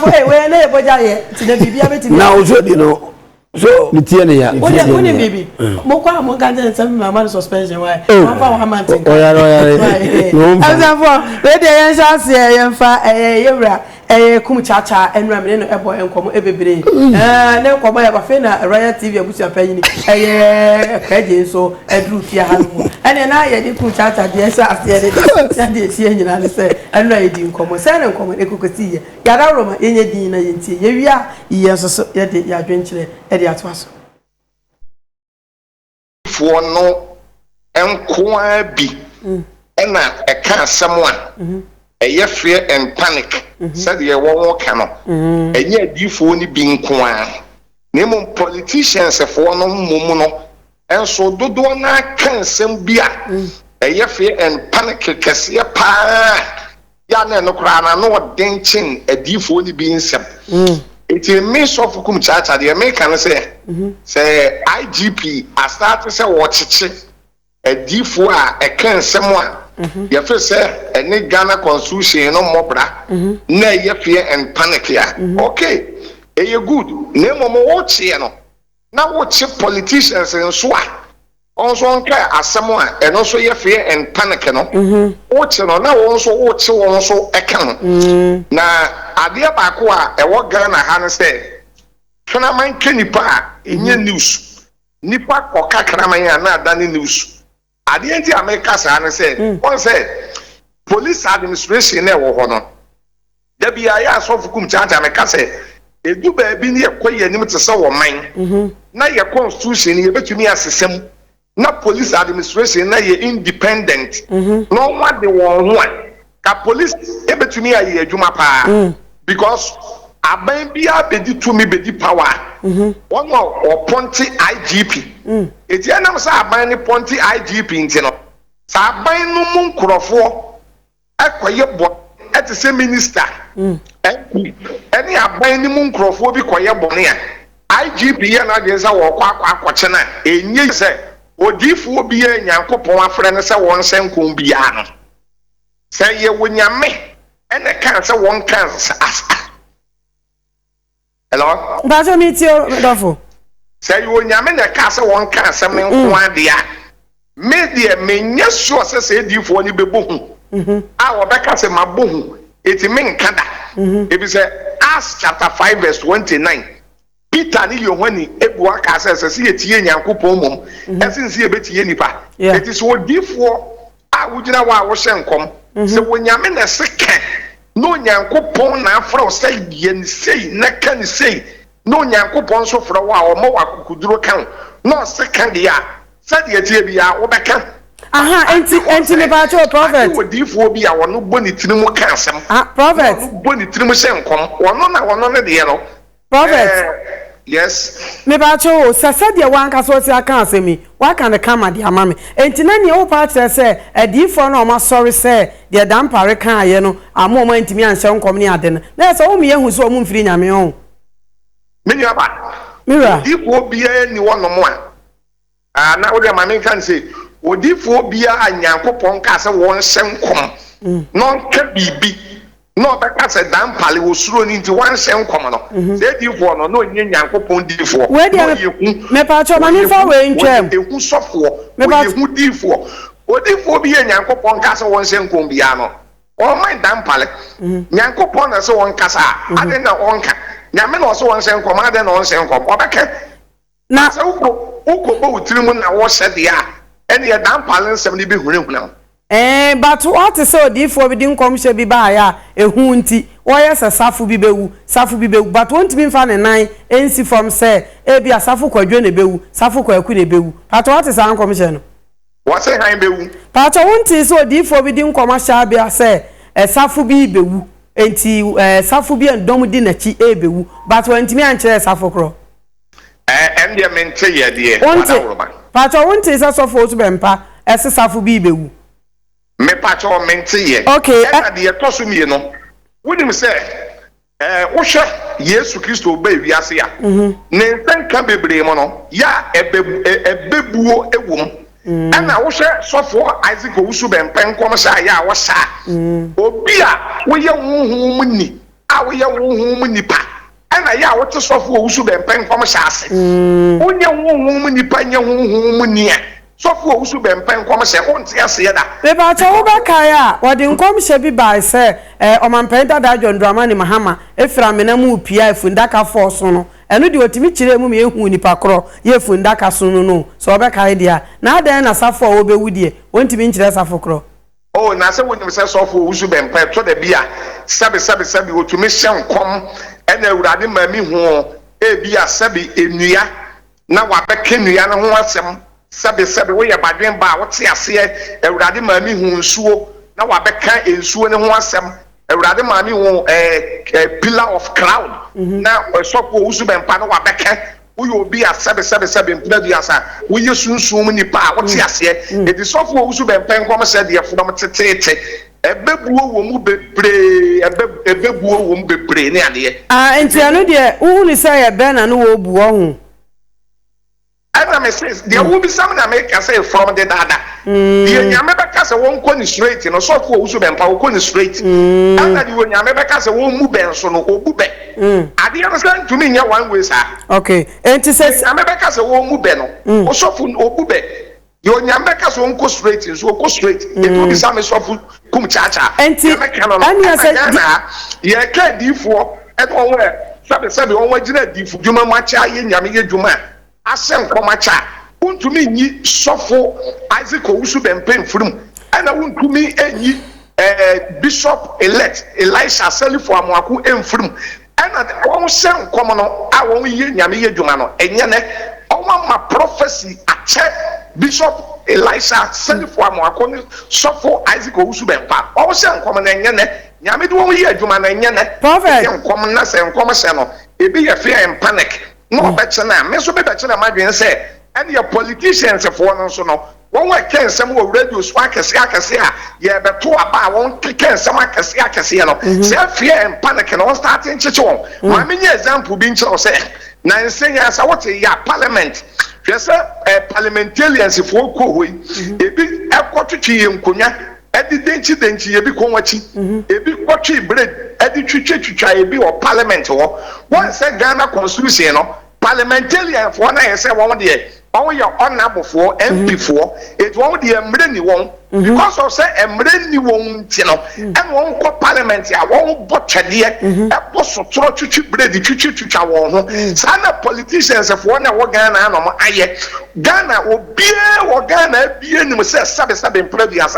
for a way, never to the baby. Now, so, Mitiania, baby. Moka, Moka, and some mamma suspension. Why? Kumuchacha and Ramin and Ebo and Como every day. No, come by Bafena, Raya TV, Busia Penny, a so a group here. And then I did Kumuchacha, yes, I did see and say, and I didn't come, San Common Ecosia, Yarama, any dinner in tea, yes, yet the adventure at the Atwas. For no enquire be, and I can't someone. A fear and panic, said ye won't cannot, and yet you for only being quiet. Name politicians for no momono, and so do not can some beer. A fear and panic, Cassia pa Yana no crana, no dancing, a deep for only being some. It's a miss of Kumchacha, the American say IGP, I start to say watch it, a deep for a can someone. Your first say, a new Ghana constitution no more bra, nay, your fear and panic here. Okay, you good. Name of watch here. Now, watch politicians and swat. Also, on care as someone, and also your fear and panic. No, watch now also watch also account. Now, Adia Bakwa, a what Ghana Hannah said, can I mind Kenipa in your news? Nipa or Kakamaya not done in news. At the end of America, said, one said, police administration never honor. There be a yass of Kumchacha, America said, a do be near Quay and to sour mine. Now your constitution, you bet to me as a sim. Not police administration, now you're independent. No one they want. Police, ever to me, I Jumapa. Because I may be a bedi to me, bedi power. One more or Ponty IGP. It's the end of Sabine Ponty IGP in Tino. Sabine no moon crofo. Acquire at the same minister. Any abine moon crofo be quiet bonia. IGP and against our quaquachana. A year say, or if will be a yanko poma friend as a one same cumbiano. Say ye when you me, and the cancer one cancer. Hello? That's a meteor, Rodolfo. Say you when you mean a castle one cancer, one dear. Media may yes, sure say you for any baboon. Our back as a maboon. It's a main canda. If it's a Acts chapter 5, verse 29. Peter Nilio when he Ebuaka says, I see a tea and Yakupomum, and since he a bit yenipa. It is what therefore I would know why I was saying come. So when you mean a second. No Yankupon now for say yen say nekan say no Yankupon so for a while more could do count. No second year. Said the Jabia or back. Anti Bacho prophet would therefore be our no bonny Trimo cancer. Prophet bonny Trimo come one the yellow. Prophet. Yes. Mebacho, Sasadia one Casosia can't say me. Why can't the camera, dear mammy? And Tinani, all parts say, a deep for no, my sorry, say, dear damn Parican, you know, a moment to me and some coming at dinner. There's all me who saw moon free on my own. Mira, if will be any one no more. Now, the mammy can say, would if will be a Yankopon castle one sem come. Non can be. No, because a damn pally was thrown into one same common. Said you for no Yankopon D4. Where do you Mepacho Manifa way in who software? Who D4? What if will be a Yankopon castle one same combiano? Or my damn pally. Yankopon as one casa. I didn't know one cat. Yaman also one same command and on same com. Now, so who could go with Trimun and wash at the air? And your damn pally 70 big room now. But what is so deep for we didn't come she be by a hunty, why as a safu bibewu, but won't be fan and nine, NC from say, be a safu quadrone bewu, safu quaquine bewu. But what is our commission? What's a high bewu? But I won't so deep for we didn't come a shabby, I say, a safu bewu, and safu be and domudinachi bewu, but when to me and chair safu crow. And your men say, dear, but I won't say so for to bempa, as a safu bewu. Me pacho menti ye. Okay. And the tosu mi no. When him say, Osha Yesu Christo be wiase ya. Ne nsan ka bebre mo no. Ya ebebuo ewom. And na Osha sofo Isaac Owusu be mpen kom sha ya wo sha. Obi a wo ye huhum ni. awo ye wo nipa ana ya wo te sofo wo su bempen kom hyase onye wo nipa nye wo nia sofo wo su bempen kom se onte ase da be ba ta wo ba kai a wo de nkom hye bi ba se omampen dada Dwondrama ne Mahama efira menamu pia efundaka force no eno de otimi kire mu me ehu nipa kro ye efundaka so no so wo ba kai dia na adan na safo wo be wudie wontimi nkire safo kro oh na se wonim se sofo wo su bempen to da bia sabe otumi hye nkom ena awurade mami ho bia sabe enua na wabeka enua no ho asem sabe wo ye badwen ba wo te ase awurade mami hu nsuo na wabeka ensuo ne ho asem awurade mami hu pillar of cloud na sofo wo su bempa na wabeka wo ye obi a sabe mpadu asa wo ye sunsun nipa wo te ase e di sofo wo su bempa nkom se de fudom tetete ebebuo wo mu bebre ebebuo wo mu bebre ne ade enti anu de wo ni say e be na no wo buo ho ana me say de wo bi sam na me ka say from the dada de nyame be ka say won ko ni straight no so ko wo su be mpa wo ko ni straight ana de wo nyame be ka say won mu ben so no obu be ade ya say to me nya one way sa okay enti say nyame be ka say won mu be no wo so fu obu be yo nyame ka so nko straight so ko straight e to bi sam so fu kum chacha enti anya say ye ka difo e to won sabe won wagina difo djuma ma cha ye nyame ye djuma asem komacha untumi nyi sofo Isaac Owusu bempen furum ana untumi enyi bishop elect Elisha Selifo Amoaku emfurum ana won sem komo no a won ye nyame ye djuma no enye ne onwa ma prophecy ache bishop Elisha Selifo Amoaku ni sofo Isaac Owusu bempa won sem komo na enye ne nyame de won ye djuma na enye ne prophet komo na se komo se no ebi ye fear and panic no betchena me so be betchena madwen say and your politicians for no so no won we ken sem wo radio so akese a ye beto aba won ken sem akese no say fear and panic no starting chiche won ma me nya example bi nche say na nsenya sa what ya parliament hwese parliamentarians for ko hoi ebi ekotwetwe yenkonya edi denchi ye bi konwachi ebi kwotwe bread edi twitwa ebi o parliament wo won say Ghana constitution no parliamentarian for na say won de won ye honorable for MP for it won de emre ni won because of say emre ni won ti no and won ko parliament ya won botwede e boso toro twitwi bread twitwa won ho sana politicians for na wo Ghana no aye Ghana obie wo Ghana bie nim say sabe previous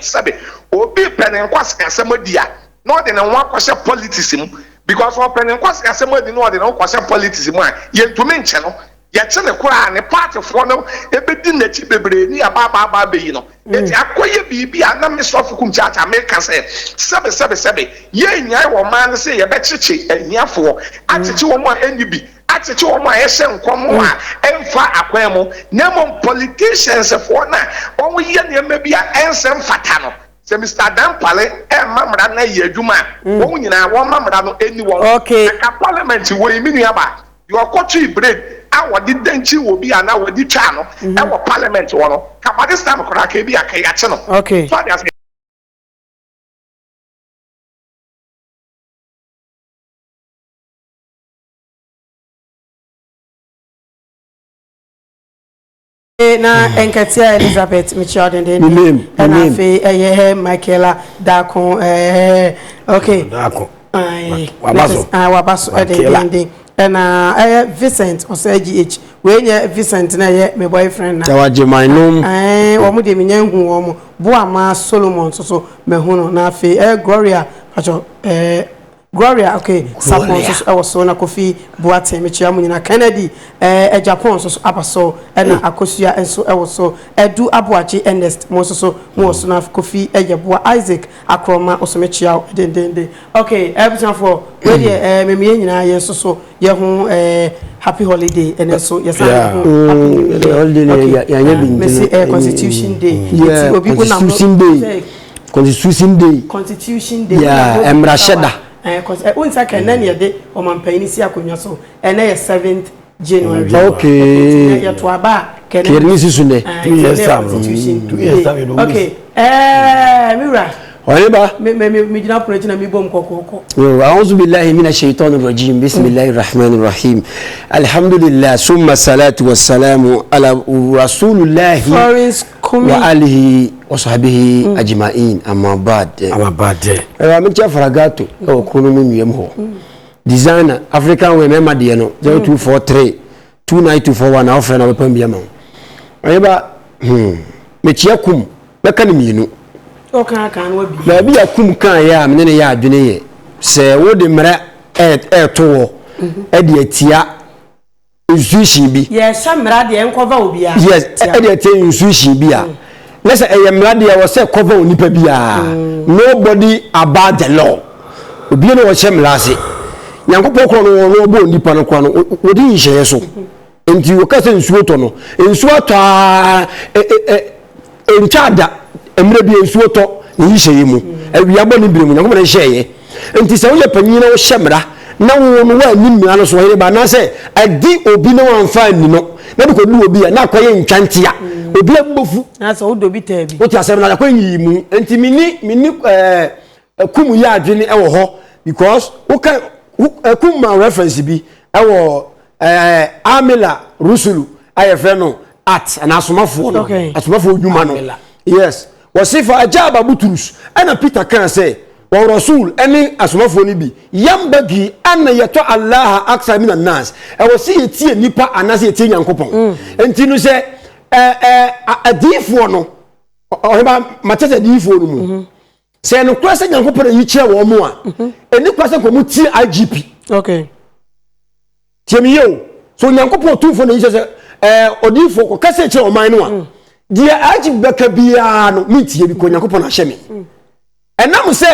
sabe obi penen kwase asemadia no de na wa kwase politics mu because one penen kwase asemadi no de na kwase politics mu a yentumi nche no ye chene kura ne party for no ebedi na chi bebre ni aba be yi no eti akoye bibi ana me sofu kum chacha America say sabe ye nyai wo man say ye be chichi eniafo achichi wo mo enibi achichi wo mo ehye nkom a emfa akwan mu nemo politicians for na won ye ne mabi a ensem fata no se Mr. Dampale mamra na ye adwuma won nyina won mamra no eni won ka parliament wo emi nuaba your country break awodi denchi wo bi ana wodi twa no e wo parliament wo no ka by this time kora ka bi aka ya che no okay so that's na enkatia Elizabeth Michael and afi Michaela Dakon okay Dakon wabaso edende na Vincent Osagh we nya Vincent na ye my boyfriend na tawaje mainom wo mu de menyanhu wo mu Boama Solomon so mehuno na afi Gloria acho Gloria okay support so I was so na Kofi Boateng mechia mu nyina Kennedy Japan so abaso na akosua enso I was so edu aboachi Ernest mo so mo so na Kofi Ejeboa Isaac Akroma so mechia dendende okay everyone for we dey memie nyina ye so ye ho happy holiday and so yes happy holiday ya nya bi constitution day obi ko na constitution day yeah emra sheda once I can de o man pani si akonwa so and 7th January okay ya to aba kerni si sunne 2 years time okay mira Oyeba me jina protein na me bom kokoko a'udhu billahi minash shaitanir rajim bismillahir rahmanir rahim alhamdulillah summa salatu wassalamu ala rasulillah wa alihi wa sahbihi ajma'in amma ba'd me tia faragato o kono mu nwiem ho designer African women ma de no 0243 29241 offer na we pam bia ma oyeba me tia kum me kan mienu o kan wa bi na bi akum kan ya me ne ya adwene ye se wo de mra to e de atia insushi bi yes mra de enkova obi a yes e de atia insushi bi a lesa e mra de wo se cover onipa bi a nobody about the law obi no wo che mlase nyankopɔ kro no wo bo onipa no kwa no wodi nhye so enti wo ka se nsuo to no nsuo to a enchada emre bi nsuo to ni nhye mu awia bɔ ni biremu nyankopɔ na nhye enti se wo ye panyin na wo hyemra na wo no wa ni mmira no so here ba na se adi obi no amfa ni no na bi ko du obi a na akoye ntwantia obi agbofu na so wo do bi ta bi wo ti asem na akoye yi mu enti mini kumu ya adwene e wo ho because wo kan kuma reference bi e wo amila rusulu ayefre no at na asomafo no asomafo odwuma no yes wasifa ajaba buturus ana peter kan say wa rasul ani asomafo ni bi yambagi anna yato allah aksa min nas e wo si etie nipa anase etie nyankopon enti no say adifo no oheba matete adifo no mu say no kwase nyankopon yi kire wo mu a eni kwase ko mu ti IGP okay tiemiyo so nyankopon tufo no yi say odifo ko kase kire o man no a die IGP beka bia no mintie bi ko nyankopon ahye me enam se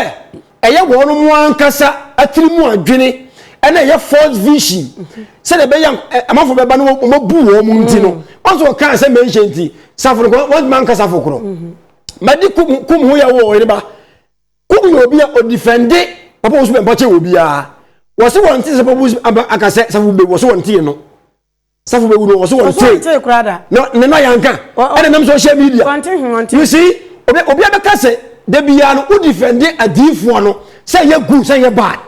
eye wo no mu ankasa atiri mu adwene ena eye false vision se de be yan amafo be ba no mo bu wo mu nti no onso kan se mention nti safo ko won man kasa fo kro madi kum ho ya wo ire ba kum yo bia o defend papa wo so be mbache wo bia wo se won ti se papa wo akase safo be wo so won ti no safo be wo no wo so won ti no ne no yanka ena nam social media you see obi abekase de bia no wo defend adifo no say ye good say ye bad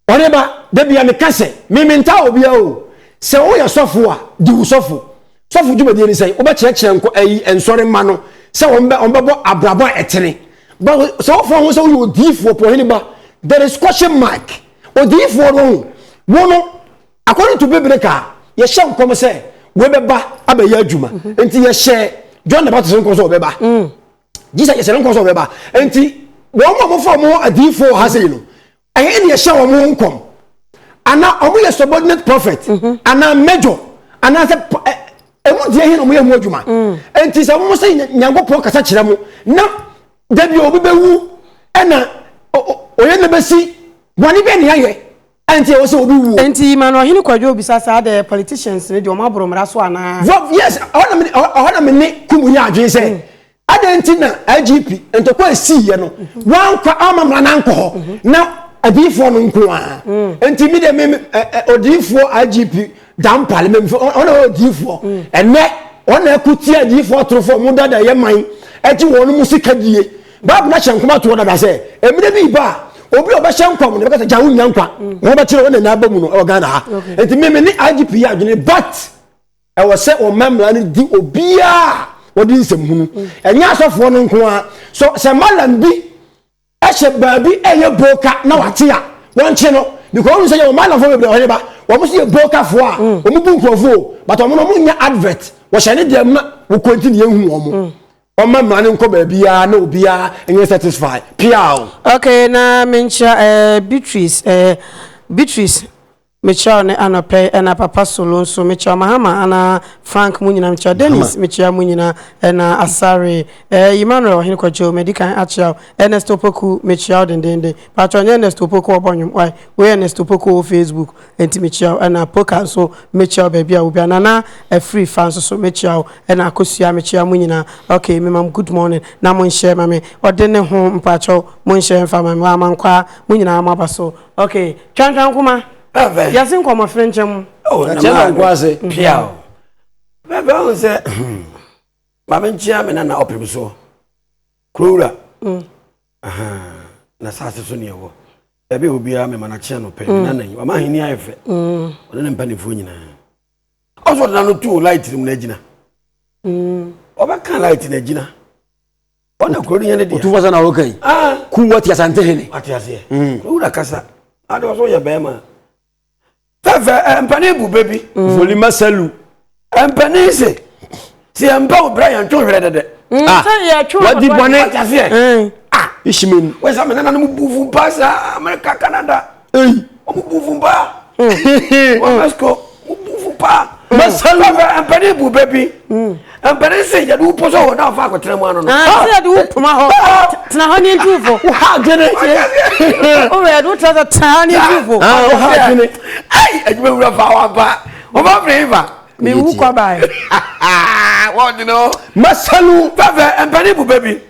oreba de bia me kase me menta obi a o se wo ye sofo a di wo sofo djuma de ni say wo be kire nko ayi ensore ma no se wo be bo abrabo etene ba so wo fo so wo difo po hini ba there is question mark o difo no according to biblical ye hye nkom se we be ba abaye adjuma enti ye hye John the Baptist nko so be ba Jesus ye se nko so be ba enti wo mo fo mo adifo ha se no aye ne ye hye wo mo nkom ana omo ye subordinate prophet ana major ana se emu die hin omo ye mu adwuma enti se mo se nyankopon kasa kire mo na dabi obi bewu ana oye ne besi wani be ne aye enti wo se obi wu enti mano hini kwadwo obi sasa the politicians ne de omo aboromra so ana yes ona me ne kumu ya adwen se adenti na IGP ento kwa si ye no wan kwa amamra na nko ho na adifo no nko a enti mi de me odifo IGP dam parliament ona odifo ene ona akuti adifo trofo mu dada ye man eti wonu musika die babu na chenkoma to dada se emire bi ba obi oba chenkom ne be ka jawu nyankwa wo ba kire wona na abamu no o Ghana ha enti me ne IGP ya adwene but e wo se o memla ne di obia wodi nsem hunu enya asofo no nko a so se malam bi ahye baabi eye boka na wate a won che no because we say o malam fo be o ba wo mo se boka fo a o mu bu nkrofo but o mo no mo nya advert wo hye ne dem na wo continue hu o mo o mamma ne nko baabi a na obi a enye satisfy piao okay na mencha Beatrice Michelle ne anope na papa solo so Michelle Mahama ana Frank munyina Michelle Dennis Michelle munyina na Asare Emmanuel hin kwajo medical actual Ernest Opoku Michelle dendende patronye Ernest Opoku obonyum why we Ernest Opoku Facebook enti Michelle na poka so Michelle baby a obi na free fans so Michelle na akosua Michelle munyina okay me mam good morning na mon share mame odene ho mpacho mon share mfa mame wa mankwa munyina amabaso okay twan kuma yasin kwa mafrenche mu chema kwase piao bebe on se babenchia me na opimso krura na sase so ne wo ebe obi a me manache no pe na nan wa mahini ayefe one ne mpanifo nyina oso na no tu light nim na gina oba kan light na gina ona ko nya ne dia tu fasa na wo kan ku wati asante hene ati ase ku da kasa ade oso ye be ma fa mpani bu baby voli masalu mpani se si mpa o Brian to hwere dede wadi bone ati ase ishimen we sa me na no bufu pasa America Canada o bufu pa o Mexico o bufu pa masalu mpani bu baby mpani se ya du poso wo na fa ko tena mu ano no se ya du poma ho tena ho ni ntufo ha gene o we do tena tena ni ntufo ha gene ai adwuma wura fa wa ba o ba flavor me wu kwa bai what you know masalu fa mpani bu baby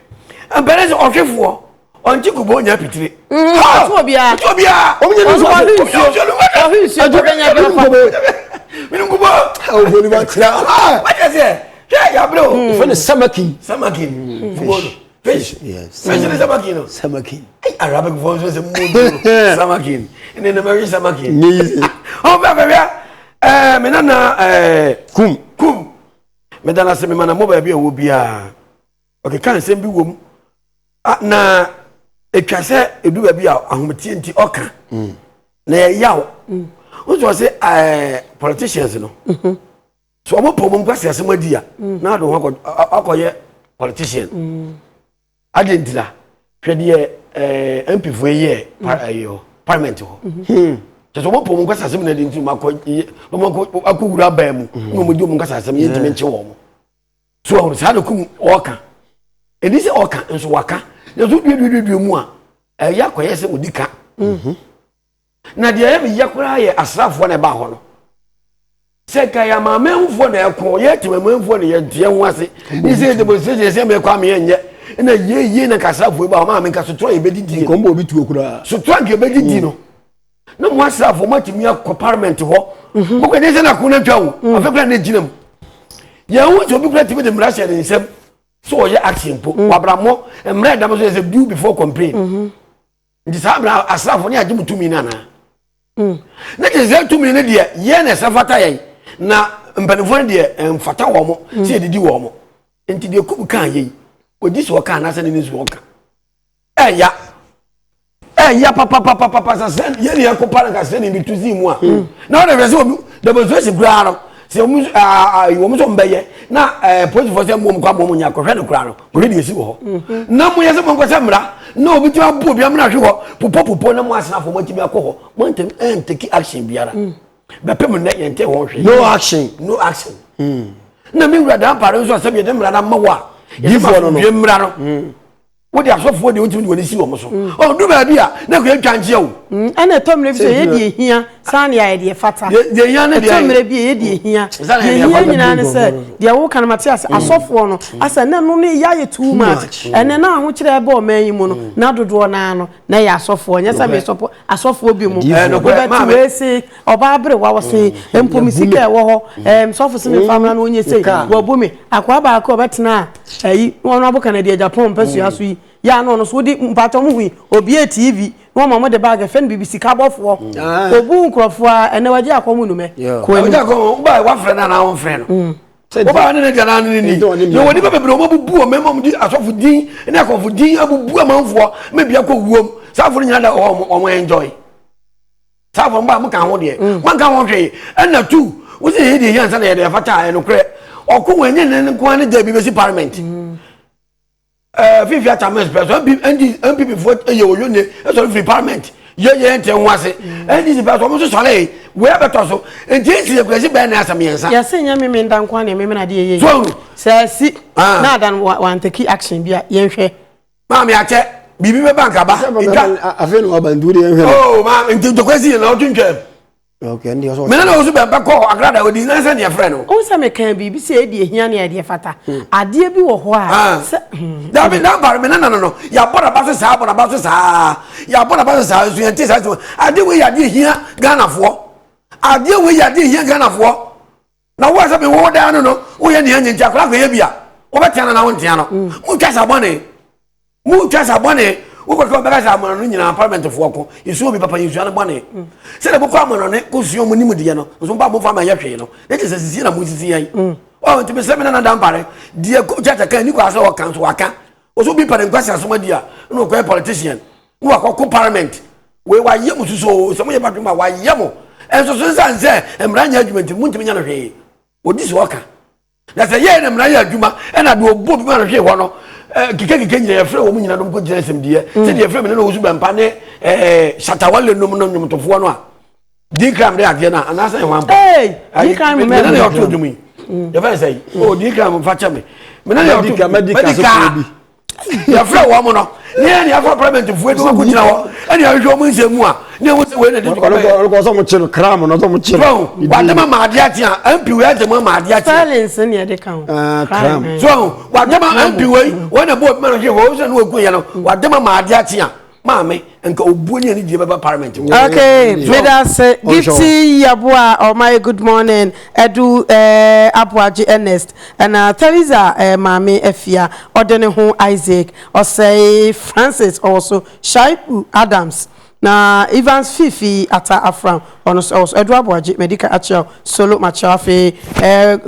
mpani se ohwefo onti kubo nya pitire ha so bia o me no so o to benya bi fa minu kubo o voli ba tira what you say ya bro fene samaki football fish yes samaki no samaki Arabic voice se mundo samaki in the American samaki ni oh baba me nana kum me dana se me mana mo ba bia wo bia okay kan se bi wom na etwase edu ba bia ahometie nti oka na yaw wo so se politicians no so omo pomo kwase asem adia na do ho akoye politician adentila hwede MP fo ye parliament ho so omo pomo kwase asem na de nti makoye omo akugura ba mu no mo di omo kwase asem ye ntime nche wo mo so ho sa do kum oka edi se oka nso waka na so dudu mu a ya koye se odika na de ya bi yakura ye asrafo na ba ho no seka ya mamemfo na ekwo ye timamemfo na ye tie ho ase ni se de bo se se me kwa me enye na ye na kasafo ba ma me kasotro ye bedidi ko mbo bi tu okura sotro ye bedidi no na mo asrafo matimi akọ parliament ho mo ko de se na ku na twawo afekra na ginam ye hu so bi kura timi de mrasha de nsem so ye action po wabramo mra da mo so se do before complain ndi sabra asrafo ni agimutumi na na na je ze tumi ne de ye na safata ye na mpanifo de mfata wo mo se edidi wo mo enti de kubu kan ye odi so kan na se ne so kan ya papa sa sen ye ne ko para ka se ne bi tuzi mu a na ona be se obi de bo so se kura no se omu wo mo so mbeye na police force mo kwa mo nya ko hwe no kura no mo de esi wo na mo ye se mo ko se mra na obi ti abu obi amna hwe ho popo na mo asena fo mo ti bi akọ mo ntem take action biara be pem na yente ho hwe no action na mi wura da pare so asem ye de mra na mawa Before no ye mra no wo de asofo de wotimi de woni si wo mo so o do ba bia na ko etwanche o ana tomre bi so ye de ehia san ya de fata de ehia na de tomre bi ye de ehia ye nyina ne se de wo kan Matias asofo no asa na no ne ya ye too much ene na ho kire ebe o man yi mu no na dodo na no na ya asofo nya sa me sopo asofo bi mu no ko ba ti we se oba abre wa wo se empomisika e wo ho sofo se me famna no onye se wo bumi akwa ba ka obetena ayi won no aboka na de Japan pasu aso yi ya no so di mpato mu hui obi TV no mama de bag fen BBC ka bofo obu nkrofo a ene waje akomu nume ko waje akomu ba wa frɛ na won frɛ no o ba ne de na ni yo wodi be bebre o mabubu o memo mu di asofo din ene akofo din abubu amanfo me bia ko wuom safo nya da o mo enjoy safo mba mu kan ho de man kan ho hwe ena tu wo se ye de yan sa na ye de fata eno kre okwo wenye ne ko ne da bi be si parliament Fifi Atames person MPP for ye wo ne so free parliament ye ente ho ase NDC person mo so sole we beto so enti e kwesi be na asam yensa ya se nya me ndan kwa na me na de ye se si na dan wan take action bia ye hwe ma me ache bibi be bank aba afen wa banduri ye hwe oh ma enti to kwesi na otwentwem okay ndi so me na so be ko agrada odi na se ne frɛ no o se me kan bibi se e de ehia na e de fata ade bi wo ho a da bi na bar me na no ya bora ba so sa bora ba so sa ya bora ba so sa so yenti sa so ade we ya de ehia Ghana fo ade we ya de ehia Ghana fo na wo se be wo da no wo ye ne nyanti akora ko ye bia wo betia na wo ntia no mu twa sa bone wo ko ko bega sa amano no nyina parliament fo ko isu obi papa yesu an bone se de boko amano ne ko suo mo nimu de no so ba mo fa ma yehwe no e je se sisi na mo sisi yan o nti be se me na dan pare de ko chacha kan ni ko asa wo kan so waka o so bi pare nkwasi asoma dia no ko politician wo akoko parliament we wa yemu so so mo ye baduma wa yemu enso so sanse emranya argument mu ntimi nya no hwe odi so waka na se ye na emranya adwuma e na do obo bi ma no hwe ho no kike nyina yefre wo mu nyina dom ko gyina semdie se de yefre me na wo su bampa ne shatawale nom no nyomtofo no a di kram de ade na anasa e wan pa di kram me na yo to dwumi ye fa say o di kram fa cha me na yo to medical so bi yefre wo mo no ne ya for parliament fu edu ko gyina ho ene ya hwe mo nsemu a ne wo se we ne de ko so mo chiro kram no so mo chiro wa de ma ade ate a mp we ade ma ade ate silence ne de kan kram so wa de ma mp we wona bo ma no hwe wo se no ku ye no wa de ma ade ate a maame enka obuoni ani die baba parliament okay me da say gifty yabua oh my good morning edu abuaji ernest and Teresa maame efia odene ho Isaac or say Francis also Shaibu Adams na Evans Fifi ata Afram also edu abuaji medical actual solo machafe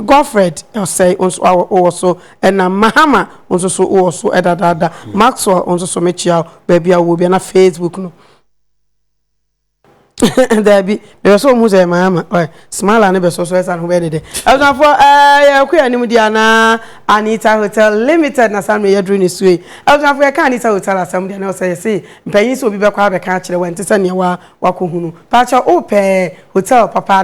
Godfred or say also and Mahama also edadada Maxwell also mechia baby will be na Facebook no there be so much mama smile and be so esa no be dey as for ya ku anim dia na Anita Hotel Limited na sam ya dru ni suwe as for ya Anita Hotel asam dia na say mpanyin so obi be kwa be ka kire won tese ne wa ko hunu pa cha ope hotel papa